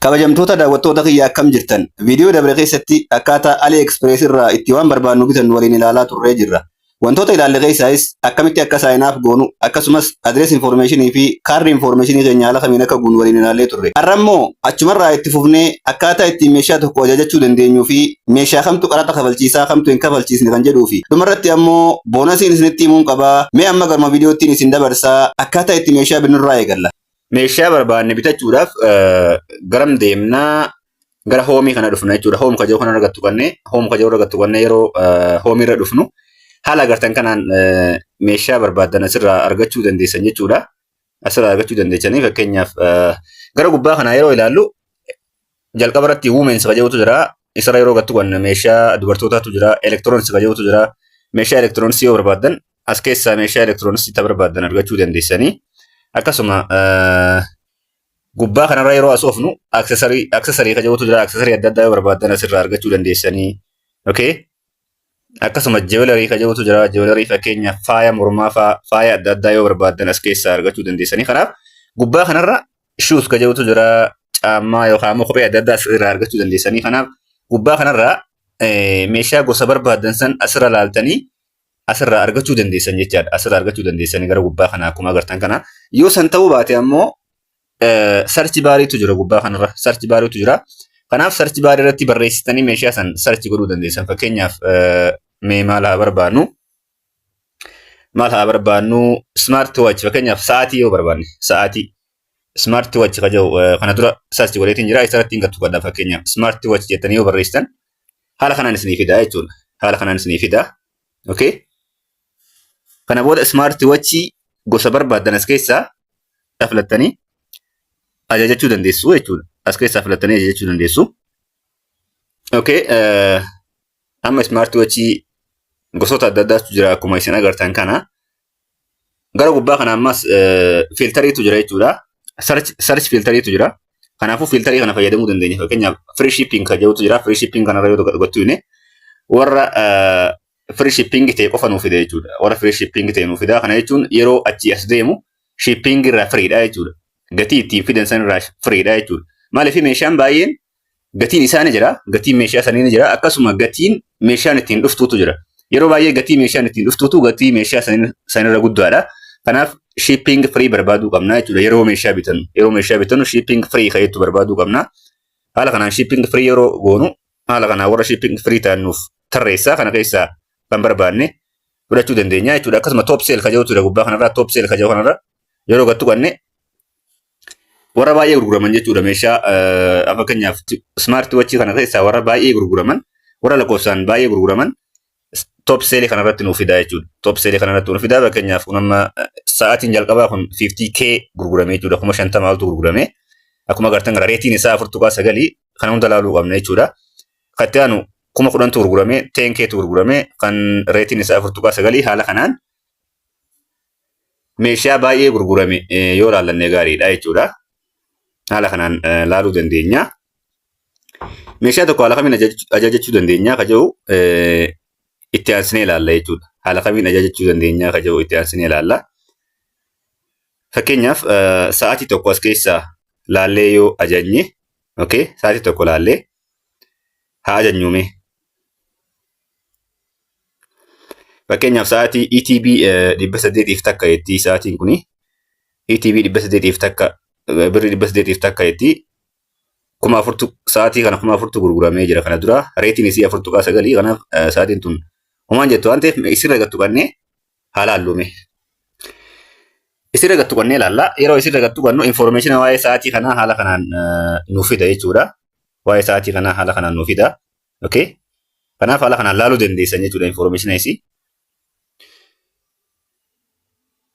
Kabajamtoota daawwattoota kiyya akkam jirtan viidiyoo dabre keessatti akkaataa AliExpress irraa itti waan barbaannu bitan waliin ilaalaa turree jirra. Wantoota ilaalle keessaayis akkamitti akka saayinaaf goonu akkasumas adrees informationii fi kaardi informationii keenya haala kamiin akka goonu waliin ilaallee turre. Har'a immoo achumarraa itti fufnee akkaataa ittiin meeshaa tokko ajajachuu dandeenyuu fi meeshaa kamtu qaraxa kafalchiisaa kamtu hin kafalchiisne kan jedhuu fi dhumarratti ammoo boonasiin isinitti himuun qabaa. Mee amma garuma viidiyoottiin isin dabarsaa akkaataa itti meeshaa binurraa eegalla. Meeshaa barbaanne bitachuudhaaf garam deemnaa gara hoomii kana dhufna jechuudha. Hoom kajoo kana argattu kannee hoom kajoo argattu kannee yeroo hoomii irra dhufnu haala agartan kanaan meeshaa barbaadan asirraa argachuu dandeessan jechuudha. Asirraa argachuu dandeessanii fakkeenyaaf gara gubbaa kanaa yeroo ilaallu jalqaba irratti women's kajeetu jira. Isarra yeroo gattu kan meeshaa dubartootaatu jira. Electronics kajeetu jira. Meeshaa electronics yoo barbaadan as keessaa meeshaa electronics itti barbaadan argachuu dandeessanii. Akkasuma gubbaa kanarra yeroo as oofnu aksesarii kajeetu jira. Aksesarii adda addaa yoo barbaadan asirraa argachuu dandeessanii. Okay. Akkasuma jewelry kajeetu jira. Jewelry fakkeenyaaf faaya mormaa faaya adda addaa yoo barbaadan as keessaa argachuu dandeessanii. Kanaaf gubbaa kanarra shoes kajeetu jira. Caammaa yookaan immoo kophee adda addaa asirraa argachuu dandeessanii. Kanaaf gubbaa kanarra meeshaa gosa barbaadan san asirra laaltanii asirraa argachuu dandeessan jechaadha. Asirraa argachuu dandeessanii gara gubbaa kanaa akkuma agartan kana. Yoo san ta'uu baate ammoo search baariitu jira gubbaa kanarra. Search baariitu jira. Kanaaf search baarii irratti barreessitanii meeshaa san search godhuu dandeessan. Fakkeenyaaf mee maal haa barbaannu? Maal haa barbaannu? Smart watch fakkeenyaaf sa'aatii yoo barbaanne sa'aatii smart watch kajau kana dura search godheetiin jira. Isarratti hin gattu qadda fakkeenyaaf smart watch jettanii yoo barreessitan haala kanaan isinii fida jechuudha. Haala kanaan isinii fida. Okay. Kana booda smart watch gosa barbaadan as keessaa filattanii ajajachuu dandeessu jechuudha. As keessaa filattanii ajajachuu dandeessu. Okay. Amma smart watch gosoota adda addaatu jira akkuma isin agartan kana. Gara gubbaa kana ammas filtariitu jira jechuudha. Search filtariitu jira. Kanaafuu filtarii kana fayyadamuu dandeenya. Fakkeenyaaf free shipping kajeetu jira. Free shipping kanarra yoo gottuune warra free shipping ta'e qofa nuuf fida jechuudha. Warra free shipping ta'e nuuf fida. Kana jechuun yeroo achi as deemu shipping irraa firiidha jechuudha. Gatii ittiin fidan san irraa firiidha jechuudha. Maaliif meeshaan baay'een gatiin isaa ni jira. Gatiin meeshaa sanii ni jira. Akkasuma gatiin meeshaan ittiin dhuftuutu jira. Yeroo baay'ee gatii meeshaan ittiin dhuftuutu gatii meeshaa sanirra guddaadha. Kanaaf shipping free barbaaduu qabna jechuudha. Yeroo meeshaa bitannu shipping free kayetu barbaaduu qabna. Haala kanaan shipping free yeroo goonu haala kanaan warra shipping free ta'annuuf tarreessaa kana keessaa kan barbaanne fudhachuu dandeenya jechuudha. Akkasuma top sale kajeetu jira gubbaa kanarraa top sale kajee kanarra yeroo gattu qanne warra baay'ee gurguraman jechuudha. Meeshaa fakkeenyaaf smart watch kana keessaa warra baay'ee gurguraman warra lakkoofsaan baay'ee gurguraman top sale kanarratti nuuf fida jechuudha. Top sale kanarratti nuuf fida fakkeenyaaf kun amma sa'aatiin jalqabaa kun 50k gurgurame jechuudha. 50 altu gurgurame. Akkuma agartan gara reetiin isaa 4.9 kan hunda laaluu qabna jechuudha. Katti aanu 10,000tu gurgurame 10ktu gurgurame kan reetiin isaa 4.9 haala kanaan meeshaa baay'ee gurgurame yoo laallanne gaariidha jechuudha. Haala kanaan laaluu dandeenya. Meeshaa tokko haala kamiin ajajachuu dandeenya kaja'u itti aansinee ilaalla jechuudha. Haala kamiin ajajachuu dandeenya kaja'u itti aansinee ilaalla. Fakkeenyaaf sa'aatii tokko as keessaa laallee yoo ajajne, okay, sa'aatii tokko laallee haa ajajnuume. Fakkeenyaaf sa'aatii ETB 800 takka jetti sa'aatiin kuni. ETB 800 takka birri 800 takka jetti. 4,000 sa'aatii kana 4,000 gurguramee jira kana dura. Reetiin isii 4.9 kanaaf sa'aatiin tun homaan jettu waan ta'eef isirra gattu qannee haala halluume. Isirra gattu qannee ilaalla. Yeroo isirra gattu qannu information waa'ee sa'aatii kanaa haala kanaan nuuf fida jechuudha. Waa'ee sa'aatii kanaa haala kanaan nuuf fida. Okay. Kanaaf haala kanaan laaluu dandeessan jechuudha information isii.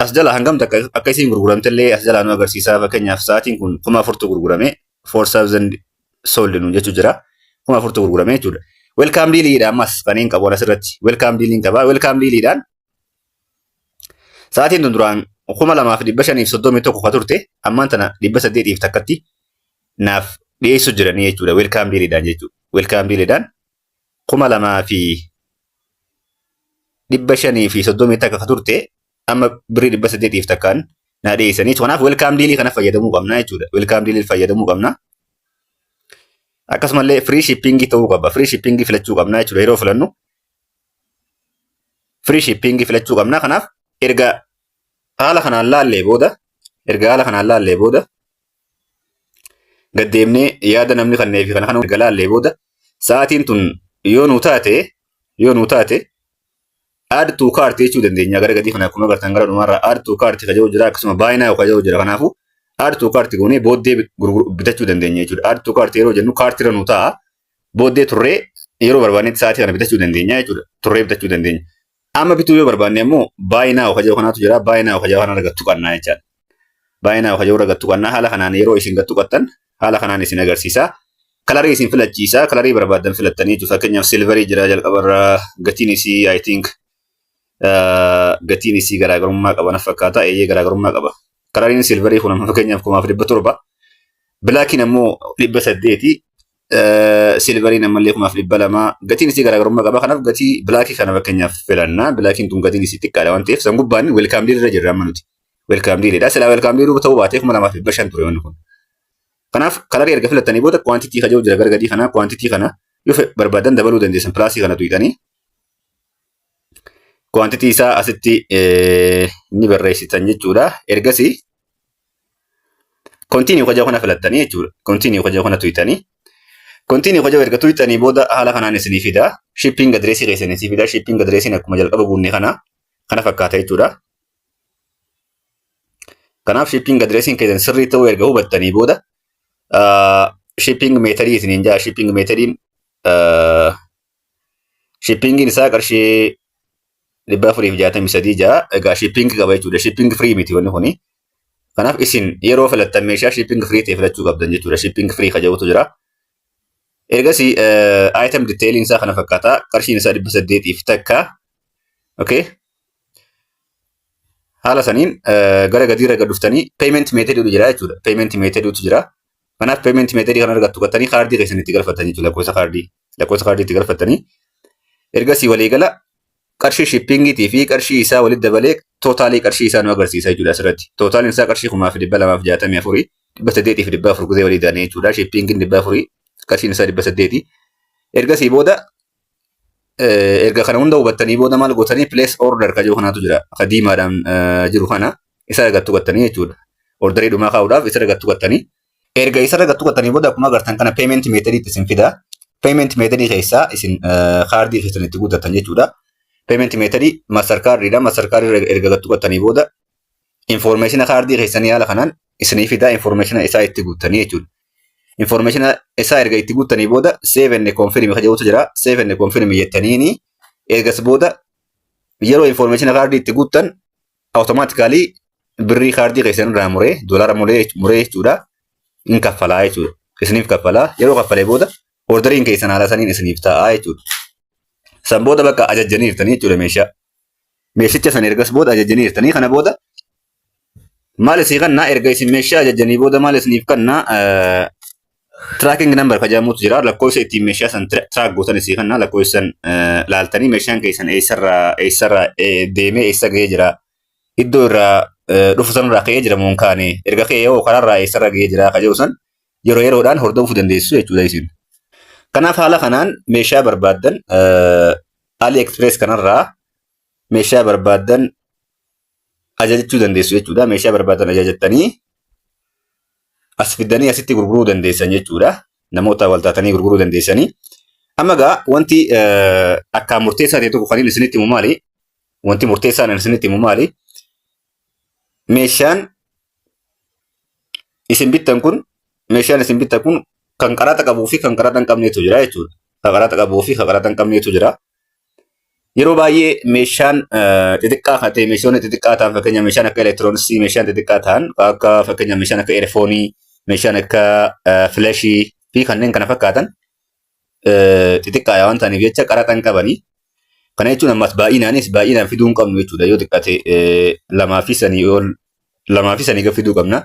As jala hangam akka isiin gurguramtellee as jala nu agarsiisa. Fakkeenyaaf sa'aatiin kun 4,000 gurgurame 4,000 sold nu jechuu jira. 4,000 gurgurame jechuudha. Welcome deal ammas kan hin qabu asirratti. Welcome deal hin qaba. Welcome deal sa'aatiin tun duraan 2,531 ka turte ammaan tana 800 takkatti naaf dhiyeessu jiranii jechuudha. Welcome deal jechuudha. Welcome deal 2,530 takka ka turte amma birrii 800 takkaan naa dhiyeessanii. Kanaaf welcome deal kana fayyadamuu qabna jechuudha. Welcome deal fayyadamuu qabna. akkasumallee free shipping ta'uu qaba. Free shipping filachuu qabna jechuudha yeroo filannu. Free shipping filachuu qabna. Kanaaf erga haala kanaan laallee booda gaddeemnee yaada namni kannee fi kana erga laallee booda sa'aatiin tun yoo nuu taate add to cart jechuu dandeenya. Gara gadii kana akkuma agartan gara dhumarraa add to cart kan jedhu jira, akkasuma buy now kan jedhu jira. Kanaafuu add to cart goonee booddee bitachuu dandeenya jechuudha. Add to cart yeroo jennu kaartiirra nuu ta'a. Booddee turree yeroo barbaannetti sa'aatii kana bitachuu dandeenya jechuudha. Turree bitachuu dandeenya. Amma bituu yoo barbaanne immoo buy now kan jedhu kanaatu jira. Buy now kan jedhu kana argattu qannaa jechaadha. Buy now kan jedhu argattu qannaa. Haala kanaan yeroo isin gattu qattan haala kanaan isin agarsiisa. Kalarii isin filachiisa. Kalarii barbaadan filattanii jechuudha. Fakkeenyaaf silverii jira jalqabarraa gatiin isii I think gatiin isii garaagarummaa qaba na fakkaata. Eeyyee garaagarummaa qaba. Kalariin silverii kun fakkeenyaaf 1700. Bilaakiin ammoo 800. Silveriin ammallee 1200. Gatiin isii garaagarummaa qaba. Kanaaf gatii bilaakii kana fakkeenyaaf filanna. Bilaakiin tun gatiin isii xiqqaadha waan ta'eef san gubbaan welcome deal irra jirra amma nuti. Welcome deal dha. Silaa welcome deal ta'uu baatee 2500 ture wanni kun. Kanaaf kalarii erga filattanii booda quantity kan jiru jira gara gadii kana quantity kana yoo barbaadan dabaluu dandeessan pilaasii kana tuqxanii quantity isaa asitti ni barreessitan jechuudha. Ergasii continue kan jiru kana filattanii jechuudha. Continue kan jiru kana tuqxanii continue kan jiru erga tuqxanii booda haala kanaan isinii fida. Shipping address keessan isinii fida. Shipping address akkuma jalqaba buunne kana fakkaata jechuudha. Kanaaf shipping address keessan sirrii ta'uu erga hubattanii booda shipping method isiniin jaa. Shipping methodiin shippingin isaa qarshii 463 jaa. Egaa shipping qaba jechuudha. Shipping free miti wanni kuni. Kanaaf isin yeroo filattan meeshaa shipping free ta'e filachuu qabdan jechuudha. Shipping free kan jedhutu jira. Ergasii item detailing isaa kana fakkaata. Qarshiin isaa 800 takka. Okay. Haala saniin gara gadiirra gad dhuftanii payment method jira jechuudha. Payment method jira. Kanaaf payment method kana argattu qattanii kaardii keessan itti galfattanii jechuudha. Lakkoofsa kaardii itti galfattanii. Ergasii waliigala qarshii shippingiitii fi qarshii isaa walitti dabalee tootaalii qarshii isaa nu agarsiisa jechuudha asirratti. Tootaaliin isaa qarshii 2,264 800 guzee walii daanee jechuudha. Shippingiin 400 qarshiin isaa 800. Ergasii booda erga kana hunda hubattanii booda maal gootanii place order kan jiru kanaatu jira. Akka diimaadhaan jiru kana isa argattu qattanii jechuudha. Orderii dhumaa kaa'uudhaaf isa argattu qattanii. Erga isa argattu qattanii booda akkuma agartan kana payment method isin fida. Payment method keessaa isin kaardii keessan itti guuttatan jechuudha. Payment method mastercard dha. Mastercard erga argattu qattanii booda information kaardii keessanii haala kanaan isinii fida. Information isaa itti guuttanii jechuudha. Information isaa erga itti guuttanii booda save and confirm kan jedhutu jira. Save and confirm jettaniini ergas booda yeroo information kaardii itti guuttan automatically birrii kaardii keessan irraa muree doolaara muree jechuudha. In kaffalaa jechuudha. Isiniif kaffalaa. Yeroo kaffalee booda orderiin keessan haala saniin isiniif ta'a jechuudha. San booda bakka ajajjaniirtanii jechuudha meeshaa. Meeshicha san ergas booda ajajjaniirtanii kana booda maal isii kannaa erga isin meeshaa ajajjanii booda maal isiniif kannaa tracking number kan jedhamutu jira. Lakkoofsa ittiin meeshaa san track gootan isii kannaa lakkoofsan laaltanii meeshaan keessan eessarraa deemee eessa gahee jira. Iddoo irraa dhufu sanarraa ka'ee jira moo kaane erga ka'ee yoo karaarraa eessarra gahee jira kan jedhu san yeroo yeroodhaan hordofuu dandeessu jechuudha isin. Kanaaf haala kanaan meeshaa barbaaddan AliExpress kanarraa meeshaa barbaaddan ajajachuu dandeessu jechuudha. Meeshaa barbaaddan ajajattanii as fiddanii asitti gurguruu dandeessan jechuudha. Namoota waltaatanii gurguruu dandeessanii. Amma gaa wanti akkaan murteessaa ta'e tokko kan inni isinitti himu maali? Wanti murteessaan isinitti himu maali? Meeshaan isin bittan kun kan qaraxa qabuu fi kan qaraxa hin qabneetu jira jechuudha. Kan qaraxa qabuu fi kan qaraxa hin qabneetu jira. Yeroo baay'ee meeshaan xixiqqaa kan ta'e meeshaan xixiqqaa ta'an fakkeenya meeshaan akka elektirooniksii meeshaan xixiqqaa ta'an akka fakkeenya meeshaan akka eerfoonii meeshaan akka filaashii fi kanneen kana fakkaatan xixiqqaa waan ta'aniif jecha qaraxa hin qabanii. Kana jechuun ammas baay'inaan fiduu hin qabnu jechuudha. Yoo xiqqaate lamaa fi sanii gad fiduu qabna.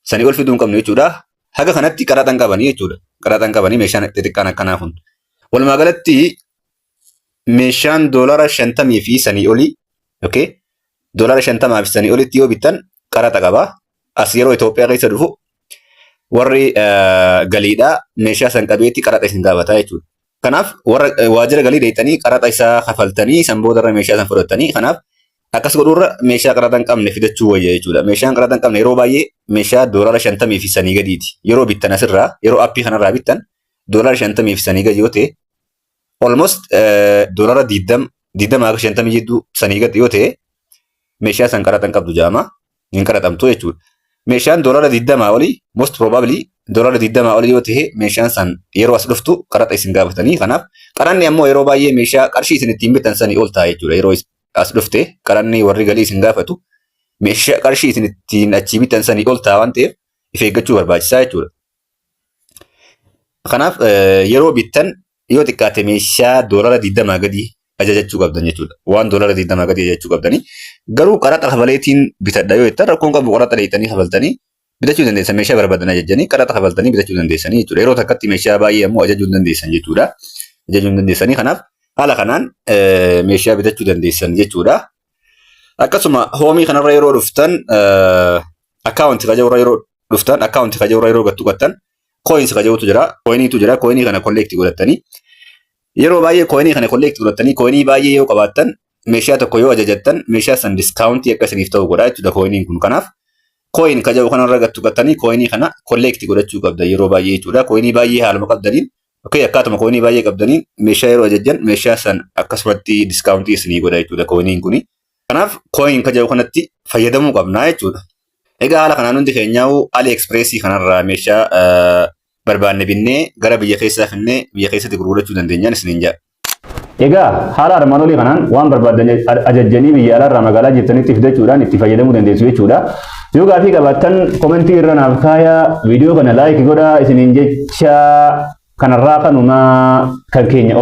Sanii ol fiduu hin qabnu jechuudha. Haga kanatti qaraxa hin qabanii jechuudha. Qaraxa hin qabanii meeshaan xixiqqaan akkanaa kun. Walumaa galatti meeshaan doolaara 50 fi sanii olii, okay? Doolaara 50 fi sanii olitti yoo bittan qaraxa qaba. As yeroo Itoophiyaa keessa dhufu warri galiidhaa meeshaa san qabeetti qaraxa isin gaafataa jechuudha. Kanaaf warra waajjira galii deettanii qaraxa isaa kafaltanii san boodarra meeshaa san fudhatanii kanaaf akkas godhuurra meeshaa qaraxa hin qabne fidachuu wayya jechuudha. Meeshaan qaraxa hin qabne yeroo baay'ee meeshaa doolaara 50 fi sanii gadiiti. Yeroo bittan asirraa yeroo appii kanarraa bittan doolaara 50 fi sanii gadi yoo ta'e almost doolaara 20 50 jidduu sanii gadi yoo ta'e meeshaa san qaraxa hin qabdu jaama hin qaraxamtu jechuudha. Meeshaan doolaara 20 olii most probably doolaara 20 olii yoo ta'e meeshaan san yeroo as dhuftu qaraxa isin gaafatanii kanaaf qaranni ammoo yeroo baay'ee meeshaa qarshii isin ittiin bitan sanii ol ta'a jechuudha. Yeroo as dhufte qaranni warri galii isin gaafatu meeshaa qarshii isin ittiin achi bitan sanii ol ta'a waan ta'eef if eeggachuu barbaachisaa jechuudha. Kanaaf yeroo bittan yoo xiqqaate meeshaa doolaara 20 gadi ajajachuu qabdan jechuudha. Waan doolaara 20 gadi ajajachuu qabdanii garuu qaraxa kafaleetiin bitadha yoo jettan rakkoon qabu qaraxa dheeytanii kafaltanii bitachuu dandeessan meeshaa barbaadan ajajanii qaraxa kafaltanii bitachuu dandeessanii jechuudha. Yeroo takkatti meeshaa baay'ee ammoo ajajuu dandeessan jechuudha. Ajajuu dandeessanii kanaaf haala kanaan meeshaa bitachuu dandeessan jechuudha. Akkasuma hoomii kanarra yeroo dhuftan akkaawunti kajaa'urra yeroo dhuftan akkaawunti kajaa'urra yeroo gattu gattan coins kajaa'utu jira. Coiniitu jira. Coinii kana kolleekti godhattanii yeroo baay'ee coinii kana kolleekti godhattanii coinii baay'ee yoo qabaattan meeshaa tokko yoo ajajattan meeshaa san diskaawuntii akkasiniif ta'u godha jechuudha coiniin kun. Kanaaf coin kajaa'u kanarra gattu gattanii coinii kana kolleekti godhachuu qabdan yeroo baay'ee jechuudha. Coinii baay'ee haaluma qabdaniin akkaatuma coinii baay'ee qabdaniin meeshaa yeroo ajajjan meeshaa san akkasumatti diskaawuntii isinii godha jechuudha coiniin kuni. Kanaaf coin kajaa'u kanatti fayyadamuu qabnaa jechuudha. Egaa haala kanaan hundi keenyaa'u AliExpressii kanarraa meeshaa barbaanne binnee gara biyya keessaa finnee biyya keessatti gurgurachuu dandeenyaan isiniin jedha. Egaa haala armaan olii kanaan waan barbaadan ajajjanii biyya alaarraa magaalaa jirtanitti fidachuudhaan itti fayyadamuu dandeessu jechuudha. Yoo gaaffii qabaattan komentii irra naaf kaayaa viidiyoo kana laayik godhaa isiniin jecha kanarraa kanuma kan keenya